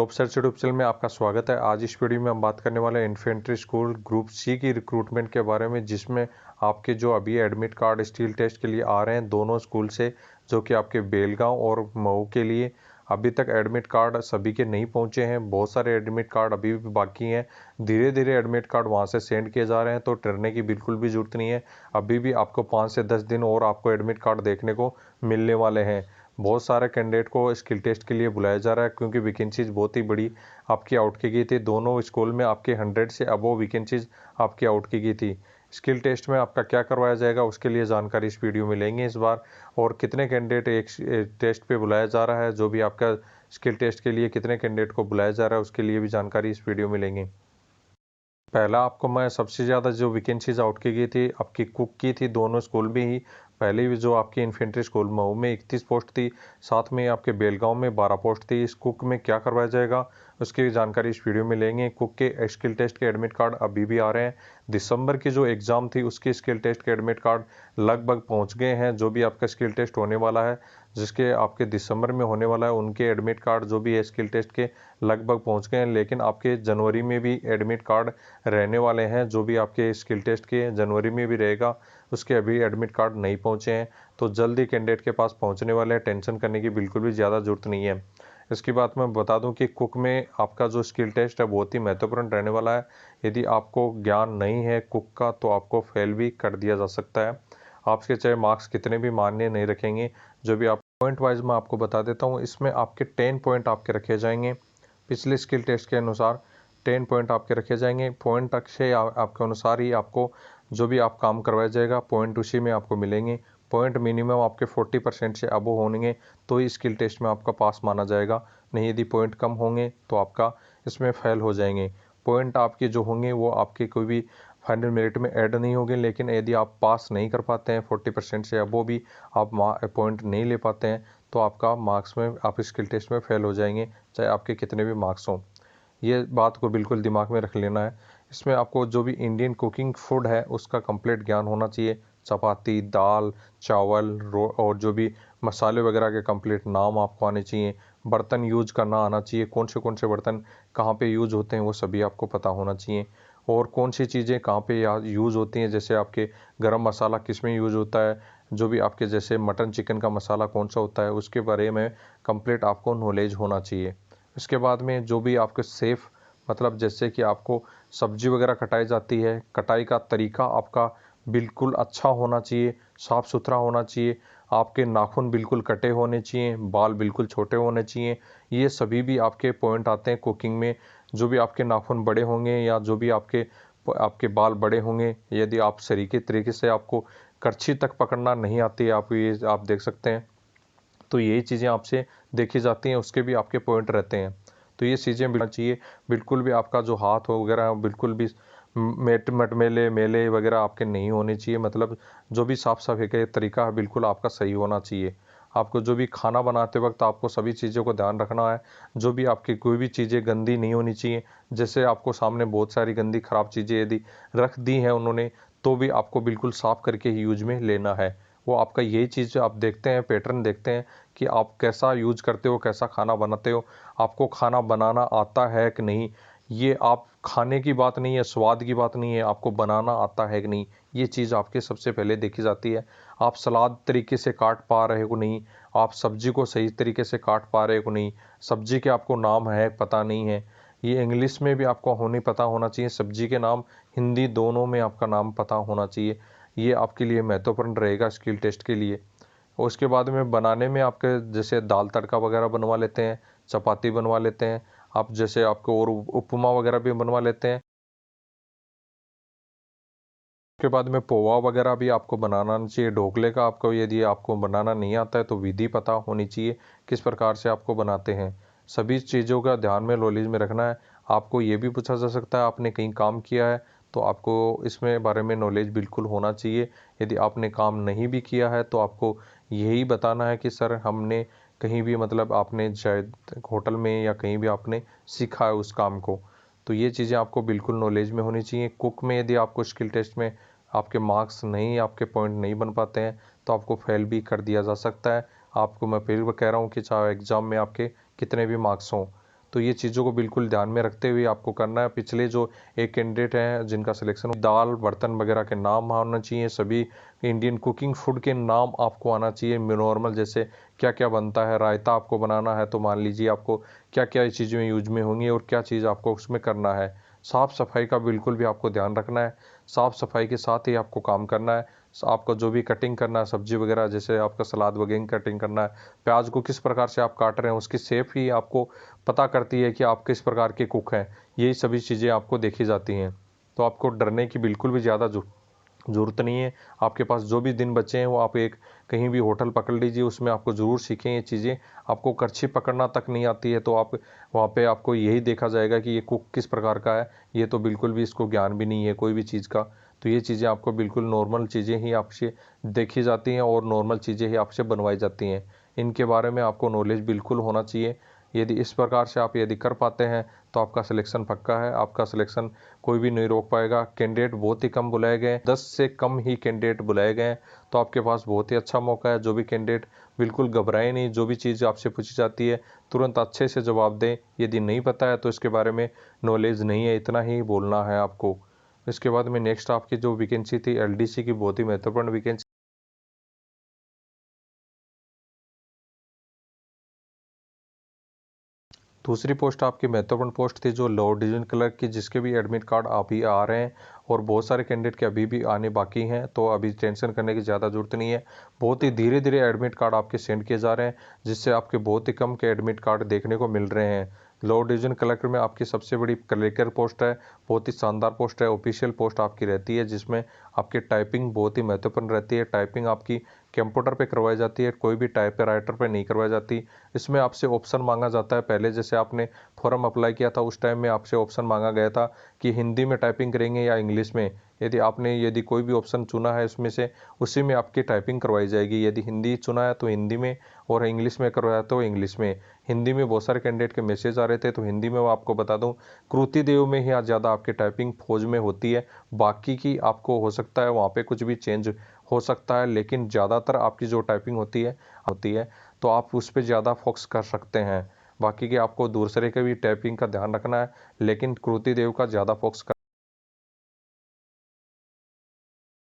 Job search YouTube channel में आपका स्वागत है। आज इस वीडियो में हम बात करने वाले हैं इन्फेंट्री स्कूल ग्रुप सी की रिक्रूटमेंट के बारे में, जिसमें आपके जो अभी एडमिट कार्ड स्टील टेस्ट के लिए आ रहे हैं दोनों स्कूल से, जो कि आपके बेलगांव और मऊ के लिए। अभी तक एडमिट कार्ड सभी के नहीं पहुंचे हैं, बहुत सारे एडमिट कार्ड अभी भी बाकी हैं। धीरे धीरे एडमिट कार्ड वहां से सेंड किए जा रहे हैं, तो डरने की बिल्कुल भी जरूरत नहीं है। अभी भी आपको 5 से 10 दिन और आपको एडमिट कार्ड देखने को मिलने वाले हैं। बहुत सारे कैंडिडेट को स्किल टेस्ट के लिए बुलाया जा रहा है, क्योंकि वैकेंसीज बहुत ही बड़ी आपकी आउट की गई थी। दोनों स्कूल में आपके 100 से अबव वैकेंसीज आपकी आउट की गई थी। स्किल टेस्ट में आपका क्या करवाया जाएगा उसके लिए जानकारी इस वीडियो में लेंगे इस बार, और कितने कैंडिडेट एक टेस्ट पे बुलाया जा रहा है, जो भी आपका स्किल टेस्ट के लिए कितने कैंडिडेट को बुलाया जा रहा है उसके लिए भी जानकारी इस वीडियो में लेंगे। पहला आपको मैं सबसे ज़्यादा जो वैकेंसीज आउट की गई थी आपकी कुक की थी, दोनों स्कूल में ही। पहले भी जो आपकी इन्फेंट्री स्कूल मऊ में 31 पोस्ट थी, साथ में आपके बेलगांव में 12 पोस्ट थी। इस कुक में क्या करवाया जाएगा उसकी जानकारी इस वीडियो में लेंगे। कुक के स्किल टेस्ट के एडमिट कार्ड अभी भी आ रहे हैं। दिसंबर की जो एग्ज़ाम थी उसके स्किल टेस्ट के एडमिट कार्ड लगभग पहुँच गए हैं। जो भी आपका स्किल टेस्ट होने वाला है, जिसके आपके दिसंबर में होने वाला है, उनके एडमिट कार्ड जो भी है स्किल टेस्ट के लगभग पहुँच गए हैं। लेकिन आपके जनवरी में भी एडमिट कार्ड रहने वाले हैं, जो भी आपके स्किल टेस्ट के जनवरी में भी रहेगा, उसके अभी एडमिट कार्ड नहीं पहुंचे हैं। तो जल्दी कैंडिडेट के पास पहुंचने वाले हैं, टेंशन करने की बिल्कुल भी ज़्यादा ज़रूरत नहीं है। इसकी बात मैं बता दूं कि कुक में आपका जो स्किल टेस्ट है बहुत ही महत्वपूर्ण रहने वाला है। यदि आपको ज्ञान नहीं है कुक का तो आपको फेल भी कर दिया जा सकता है। आपके चाहे मार्क्स कितने भी मान्य नहीं रखेंगे। जो भी आप पॉइंट वाइज मैं आपको बता देता हूँ, इसमें आपके 10 पॉइंट आपके रखे जाएंगे। पिछले स्किल टेस्ट के अनुसार 10 पॉइंट आपके रखे जाएंगे। पॉइंट अक्षय आपके अनुसार ही आपको जो भी आप काम करवाया जाएगा पॉइंट उसी में आपको मिलेंगे। पॉइंट मिनिमम आपके 40% से अबव होंगे तो ही स्किल टेस्ट में आपका पास माना जाएगा। नहीं, यदि पॉइंट कम होंगे तो आपका इसमें फेल हो जाएंगे। पॉइंट आपके जो होंगे वो आपके कोई भी फाइनल मेरिट में ऐड नहीं होंगे। लेकिन यदि आप पास नहीं कर पाते हैं 40% से अबव भी आप पॉइंट नहीं ले पाते हैं, तो आपका मार्क्स में आप स्किल टेस्ट में फेल हो जाएंगे, चाहे आपके कितने भी मार्क्स हों। ये बात को बिल्कुल दिमाग में रख लेना है। इसमें आपको जो भी इंडियन कुकिंग फूड है उसका कंप्लीट ज्ञान होना चाहिए। चपाती, दाल, चावल और जो भी मसाले वगैरह के कंप्लीट नाम आपको आने चाहिए। बर्तन यूज करना आना चाहिए, कौन से बर्तन कहाँ पे यूज होते हैं वो सभी आपको पता होना चाहिए। और कौन सी चीज़ें कहाँ पे यूज़ होती हैं, जैसे आपके गरम मसाला किस में यूज़ होता है, जो भी आपके जैसे मटन चिकन का मसाला कौन सा होता है, उसके बारे में कंप्लीट आपको नॉलेज होना चाहिए। इसके बाद में जो भी आपके सेफ़ मतलब जैसे कि आपको सब्जी वगैरह कटाई जाती है, कटाई का तरीका आपका बिल्कुल अच्छा होना चाहिए, साफ़ सुथरा होना चाहिए। आपके नाखून बिल्कुल कटे होने चाहिए, बाल बिल्कुल छोटे होने चाहिए। ये सभी भी आपके पॉइंट आते हैं कुकिंग में। जो भी आपके नाखून बड़े होंगे या जो भी आपके बाल बड़े होंगे, यदि आप सरीके तरीके से आपको करछी तक पकड़ना नहीं आती है, आप देख सकते हैं, तो यही चीज़ें आपसे देखी जाती हैं, उसके भी आपके पॉइंट रहते हैं। तो ये चीज़ें बिल्कुल चाहिए। बिल्कुल भी आपका जो हाथ हो वगैरह बिल्कुल भी मटमेले मेले वगैरह आपके नहीं होने चाहिए। मतलब जो भी साफ सफाई का तरीका है बिल्कुल आपका सही होना चाहिए। आपको जो भी खाना बनाते वक्त आपको सभी चीज़ों को ध्यान रखना है। जो भी आपकी कोई भी चीज़ें गंदी नहीं होनी चाहिए। जैसे आपको सामने बहुत सारी गंदी ख़राब चीज़ें यदि रख दी हैं उन्होंने, तो भी आपको बिल्कुल साफ़ करके ही यूज में लेना है। वो आपका यही चीज़ आप देखते हैं, पैटर्न देखते हैं कि आप कैसा यूज करते हो, कैसा खाना बनाते हो, आपको खाना बनाना आता है कि नहीं। ये आप खाने की बात नहीं है, स्वाद की बात नहीं है, आपको बनाना आता है कि नहीं, ये चीज़ आपके सबसे पहले देखी जाती है। आप सलाद तरीके से काट पा रहे हो नहीं, आप सब्जी को सही तरीके से काट पा रहे हो नहीं, सब्जी के आपको नाम है पता नहीं है। ये इंग्लिश में भी आपको पता होना चाहिए, सब्जी के नाम हिंदी दोनों में आपका नाम पता होना चाहिए। ये आपके लिए महत्वपूर्ण रहेगा स्किल टेस्ट के लिए। और उसके बाद में बनाने में आपके जैसे दाल तड़का वगैरह बनवा लेते हैं, चपाती बनवा लेते हैं आप, जैसे आपको और उपमा वगैरह भी बनवा लेते हैं। उसके बाद में पोहा वगैरह भी आपको बनाना आना चाहिए। ढोकले का आपको यदि आपको बनाना नहीं आता है तो विधि पता होनी चाहिए किस प्रकार से आपको बनाते हैं। सभी चीज़ों का ध्यान में नॉलेज में रखना है। आपको ये भी पूछा जा सकता है आपने कहीं काम किया है, तो आपको इसमें बारे में नॉलेज बिल्कुल होना चाहिए। यदि आपने काम नहीं भी किया है तो आपको यही बताना है कि सर हमने कहीं भी मतलब आपने शायद होटल में या कहीं भी आपने सीखा है उस काम को। तो ये चीज़ें आपको बिल्कुल नॉलेज में होनी चाहिए। कुक में यदि आपको स्किल टेस्ट में आपके मार्क्स नहीं, आपके पॉइंट नहीं बन पाते हैं तो आपको फेल भी कर दिया जा सकता है। आपको मैं फिर कह रहा हूँ कि चाहे एग्ज़ाम में आपके कितने भी मार्क्स हों। तो ये चीज़ों को बिल्कुल ध्यान में रखते हुए आपको करना है। पिछले जो एक कैंडिडेट हैं जिनका सिलेक्शन, दाल बर्तन वगैरह के नाम आना चाहिए, सभी इंडियन कुकिंग फूड के नाम आपको आना चाहिए नॉर्मल, जैसे क्या क्या बनता है। रायता आपको बनाना है तो मान लीजिए आपको क्या क्या चीज़ें यूज में होंगी और क्या चीज़ आपको उसमें करना है। साफ़ सफाई का बिल्कुल भी आपको ध्यान रखना है, साफ़ सफाई के साथ ही आपको काम करना है। आपको जो भी कटिंग करना है सब्जी वगैरह, जैसे आपका सलाद वगैरह कटिंग करना है, प्याज को किस प्रकार से आप काट रहे हैं उसकी शेप ही आपको पता करती है कि आप किस प्रकार के कुक हैं। यही सभी चीज़ें आपको देखी जाती हैं। तो आपको डरने की बिल्कुल भी ज़्यादा ज़रूरत नहीं है। आपके पास जो भी दिन बचे हैं वो आप एक कहीं भी होटल पकड़ लीजिए, उसमें आपको ज़रूर सीखें ये चीज़ें। आपको करछी पकड़ना तक नहीं आती है तो आप वहाँ पे आपको यही देखा जाएगा कि ये कुक किस प्रकार का है, ये तो बिल्कुल भी इसको ज्ञान भी नहीं है कोई भी चीज़ का। तो ये चीज़ें आपको बिल्कुल नॉर्मल चीज़ें ही आपसे देखी जाती हैं और नॉर्मल चीज़ें ही आपसे बनवाई जाती हैं। इनके बारे में आपको नॉलेज बिल्कुल होना चाहिए। यदि इस प्रकार से आप यदि कर पाते हैं तो आपका सिलेक्शन पक्का है। आपका सिलेक्शन कोई भी नहीं रोक पाएगा। कैंडिडेट बहुत ही कम बुलाए गए, 10 से कम ही कैंडिडेट बुलाए गए हैं। तो आपके पास बहुत ही अच्छा मौका है। जो भी कैंडिडेट बिल्कुल घबराए नहीं, जो भी चीज़ आपसे पूछी जाती है तुरंत अच्छे से जवाब दें। यदि नहीं पता है तो इसके बारे में नॉलेज नहीं है, इतना ही बोलना है आपको। इसके बाद में नेक्स्ट आपकी जो वैकेंसी थी एलडीसी की, बहुत ही महत्वपूर्ण वैकेंसी। दूसरी पोस्ट आपकी महत्वपूर्ण पोस्ट थी जो लोअर डिवीजन क्लर्क की, जिसके भी एडमिट कार्ड अभी आ रहे हैं और बहुत सारे कैंडिडेट के अभी भी आने बाकी हैं। तो अभी टेंशन करने की ज़्यादा जरूरत नहीं है। बहुत ही धीरे धीरे एडमिट कार्ड आपके सेंड किए जा रहे हैं, जिससे आपके बहुत ही कम के एडमिट कार्ड देखने को मिल रहे हैं। लोअर डिवीजन कलेक्टर में आपकी सबसे बड़ी कलेक्टर पोस्ट है, बहुत ही शानदार पोस्ट है। ऑफिशियल पोस्ट आपकी रहती है जिसमें आपकी टाइपिंग बहुत ही महत्वपूर्ण रहती है। टाइपिंग आपकी कंप्यूटर पे करवाई जाती है, कोई भी टाइप राइटर पे नहीं करवाई जाती। इसमें आपसे ऑप्शन मांगा जाता है। पहले जैसे आपने फॉर्म अप्लाई किया था उस टाइम में आपसे ऑप्शन मांगा गया था कि हिंदी में टाइपिंग करेंगे या इंग्लिश में। यदि कोई भी ऑप्शन चुना है इसमें से, उसी में आपकी टाइपिंग करवाई जाएगी। यदि हिंदी चुना है तो हिंदी में, और इंग्लिश में करवाया तो इंग्लिश में। हिंदी में बहुत सारे कैंडिडेट के मैसेज आ रहे थे तो हिंदी में वो आपको बता दूं, कृति देव में ही आज ज़्यादा आपकी टाइपिंग फौज में होती है। बाकी की आपको हो सकता है वहाँ पे कुछ भी चेंज हो सकता है, लेकिन ज़्यादातर आपकी जो टाइपिंग होती है तो आप उस पर ज़्यादा फोकस कर सकते हैं। बाकी के आपको दूसरे के भी टाइपिंग का ध्यान रखना है, लेकिन कृति देव का ज़्यादा फोकस।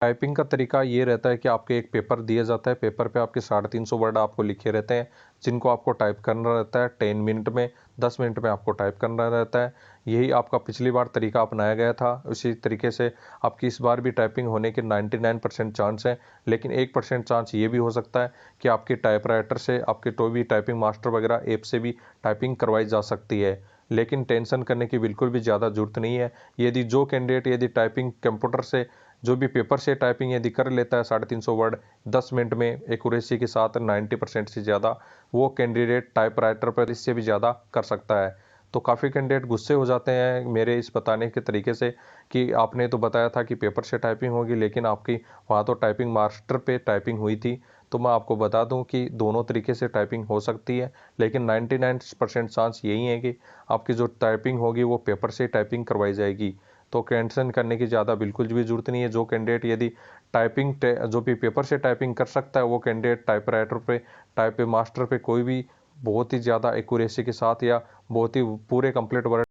टाइपिंग का तरीका ये रहता है कि आपके एक पेपर दिया जाता है, पेपर पे आपके 350 वर्ड आपको लिखे रहते हैं, जिनको आपको टाइप करना रहता है 10 मिनट में, 10 मिनट में आपको टाइप करना रहता है। यही आपका पिछली बार तरीका अपनाया गया था, उसी तरीके से आपकी इस बार भी टाइपिंग होने के 99% चांस है। लेकिन 1% चांस ये भी हो सकता है कि आपके टाइपराइटर से, आपके तो भी टाइपिंग मास्टर वगैरह ऐप से भी टाइपिंग करवाई जा सकती है। लेकिन टेंशन करने की बिल्कुल भी ज़्यादा जरूरत नहीं है। यदि जो कैंडिडेट यदि टाइपिंग कंप्यूटर से, जो भी पेपर से टाइपिंग यदि कर लेता है 350 वर्ड 10 मिनट में एक्यूरेसी के साथ 90% से ज़्यादा, वो कैंडिडेट टाइपराइटर पर इससे भी ज़्यादा कर सकता है। तो काफ़ी कैंडिडेट गुस्से हो जाते हैं मेरे इस बताने के तरीके से कि आपने तो बताया था कि पेपर से टाइपिंग होगी, लेकिन आपकी वहाँ तो टाइपिंग मास्टर पे टाइपिंग हुई थी। तो मैं आपको बता दूं कि दोनों तरीके से टाइपिंग हो सकती है, लेकिन 99% चांस यही है कि आपकी जो टाइपिंग होगी वो पेपर से टाइपिंग करवाई जाएगी। तो टेंशन करने की ज़्यादा बिल्कुल भी जरूरत नहीं है। जो कैंडिडेट यदि टाइपिंग जो भी पेपर से टाइपिंग कर सकता है वो कैंडिडेट टाइपराइटर पे, टाइप मास्टर पे कोई भी बहुत ही ज़्यादा एक्यूरेसी के साथ या बहुत ही पूरे complete word.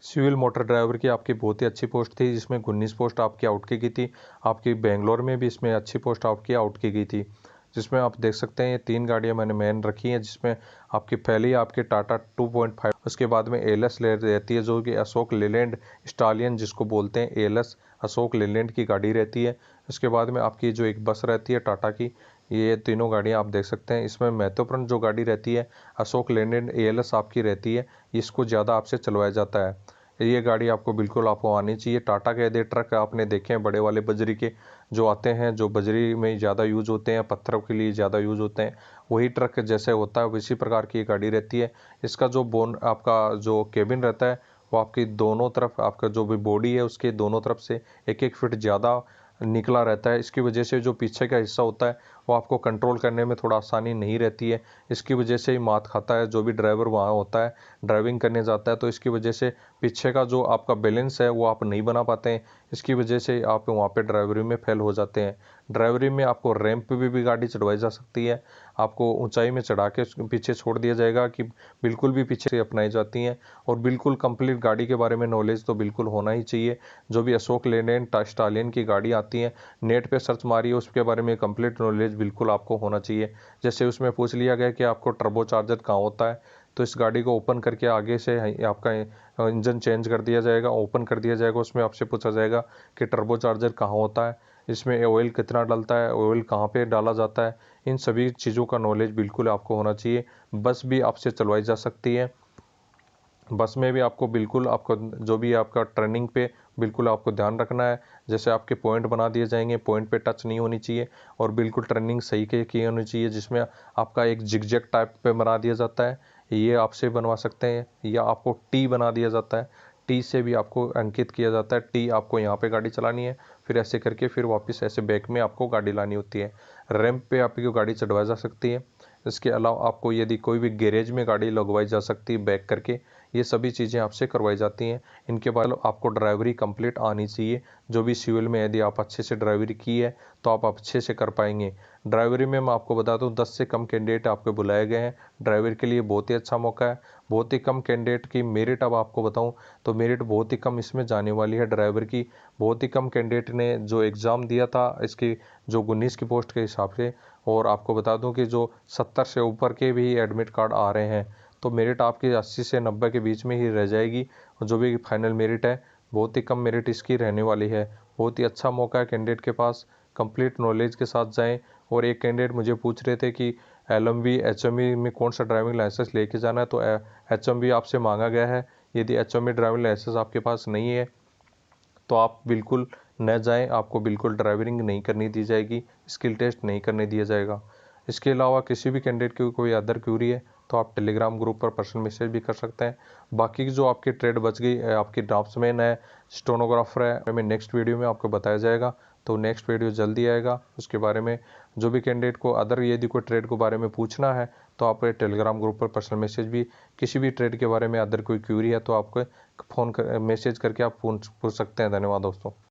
Civil motor driver की आपकी बहुत ही अच्छी पोस्ट थी, जिसमें 19 पोस्ट आपकी आउट की गई थी। आपकी बेंगलोर में भी इसमें अच्छी पोस्ट आपकी आउट की गई थी, जिसमें आप देख सकते हैं ये 3 गाड़ियां मैंने मेन रखी हैं, जिसमें आपकी पहली आपकी टाटा 2.5, उसके बाद में एलएस ले रहती है जो कि अशोक लेलैंड स्टालियन जिसको बोलते हैं, एलएस अशोक लेलैंड की गाड़ी रहती है। उसके बाद में आपकी जो एक बस रहती है टाटा की, ये तीनों गाड़ियां आप देख सकते हैं। इसमें महत्वपूर्ण जो गाड़ी रहती है अशोक लेलैंड एएलएस आपकी रहती है, इसको ज़्यादा आपसे चलवाया जाता है। ये गाड़ी आपको बिल्कुल आपको आनी चाहिए। टाटा के यदि ट्रक आपने देखे हैं बड़े वाले बजरी के जो आते हैं, जो बजरी में ज़्यादा यूज होते हैं, पत्थरों के लिए ज़्यादा यूज होते हैं, वही ट्रक जैसे होता है उसी प्रकार की ये गाड़ी रहती है। इसका जो बोन आपका जो केबिन रहता है वो आपकी दोनों तरफ, आपका जो भी बॉडी है उसके दोनों तरफ से 1-1 फीट ज़्यादा निकला रहता है। इसकी वजह से जो पीछे का हिस्सा होता है वो आपको कंट्रोल करने में थोड़ा आसानी नहीं रहती है। इसकी वजह से ही मात खाता है जो भी ड्राइवर वहाँ होता है, ड्राइविंग करने जाता है, तो इसकी वजह से पीछे का जो आपका बैलेंस है वो आप नहीं बना पाते हैं। इसकी वजह से आप वहाँ पे ड्राइवरी में फेल हो जाते हैं। ड्राइवरी में आपको रैंप पे भी गाड़ी चढ़वाई जा सकती है। आपको ऊंचाई में चढ़ा के पीछे छोड़ दिया जाएगा कि बिल्कुल भी पीछे से अपनाई जाती हैं। और बिल्कुल कंप्लीट गाड़ी के बारे में नॉलेज तो बिल्कुल होना ही चाहिए। जो भी अशोक लेलैंड स्टालियन की गाड़ी आती है, नेट पे सर्च मारिए, उसके बारे में कंप्लीट नॉलेज बिल्कुल आपको होना चाहिए। जैसे उसमें पूछ लिया गया कि आपको टर्बो चार्जर कहाँ होता है, तो इस गाड़ी को ओपन करके आगे से आपका इंजन चेंज कर दिया जाएगा, ओपन कर दिया जाएगा। उसमें आपसे पूछा जाएगा कि टर्बो चार्जर कहाँ होता है, इसमें ऑयल कितना डलता है, ऑयल कहाँ पे डाला जाता है। इन सभी चीज़ों का नॉलेज बिल्कुल आपको होना चाहिए। बस भी आपसे चलवाई जा सकती है। बस में भी आपको बिल्कुल आपको जो भी आपका टर्निंग पे बिल्कुल आपको ध्यान रखना है। जैसे आपके पॉइंट बना दिए जाएंगे, पॉइंट पे टच नहीं होनी चाहिए और बिल्कुल टर्निंग सही के की होनी चाहिए। जिसमें आपका एक जिगजैग टाइप पे बना दिया जाता है, ये आपसे बनवा सकते हैं, या आपको टी बना दिया जाता है, टी से भी आपको अंकित किया जाता है। टी आपको यहाँ पे गाड़ी चलानी है, फिर ऐसे करके फिर वापस ऐसे बैक में आपको गाड़ी लानी होती है। रैंप पे आपकी गाड़ी चढ़वाई जा सकती है। इसके अलावा आपको यदि कोई भी गैरेज में गाड़ी लगवाई जा सकती है बैक करके, ये सभी चीज़ें आपसे करवाई जाती हैं। इनके बाद आपको ड्राइवरी कंप्लीट आनी चाहिए। जो भी सिविल में यदि आप अच्छे से ड्राइवरी की है तो आप अच्छे से कर पाएंगे। ड्राइवरी में मैं आपको बता दूं 10 से कम कैंडिडेट आपके बुलाए गए हैं ड्राइवर के लिए। बहुत ही अच्छा मौका है। बहुत ही कम कैंडिडेट की मेरिट अब आपको बताऊं तो मेरिट बहुत ही कम इसमें जाने वाली है ड्राइवर की। बहुत ही कम कैंडिडेट ने जो एग्ज़ाम दिया था इसकी जो 19 की पोस्ट के हिसाब से। और आपको बता दूं कि जो 70 से ऊपर के भी एडमिट कार्ड आ रहे हैं, तो मेरिट आपकी 80 से 90 के बीच में ही रह जाएगी। जो भी फाइनल मेरिट है, बहुत ही कम मेरिट इसकी रहने वाली है। बहुत ही अच्छा मौका है कैंडिडेट के पास। कंप्लीट नॉलेज के साथ जाएं। और एक कैंडिडेट मुझे पूछ रहे थे कि LMV HMV में कौन सा ड्राइविंग लाइसेंस लेके जाना है, तो HMV आपसे मांगा गया है। यदि HMV ड्राइविंग लाइसेंस आपके पास नहीं है तो आप बिल्कुल न जाएं, आपको बिल्कुल ड्राइविंग नहीं करनी दी जाएगी, स्किल टेस्ट नहीं करने दिया जाएगा। इसके अलावा किसी भी कैंडिडेट की कोई अदर क्यूरी है तो आप टेलीग्राम ग्रुप पर पर्सनल मैसेज भी कर सकते हैं। बाकी की जो आपकी ट्रेड बच गई, आपकी ड्राफ्ट्समैन है, स्टेनोग्राफर है, में नेक्स्ट वीडियो में आपको बताया जाएगा। तो नेक्स्ट वीडियो जल्दी आएगा उसके बारे में। जो भी कैंडिडेट को अदर यदि कोई ट्रेड के बारे में पूछना है तो आप टेलीग्राम ग्रुप पर पर्सनल मैसेज भी, किसी भी ट्रेड के बारे में अदर कोई क्यूरी है तो आपको फ़ोन कर मैसेज करके आप पूछ सकते हैं। धन्यवाद दोस्तों।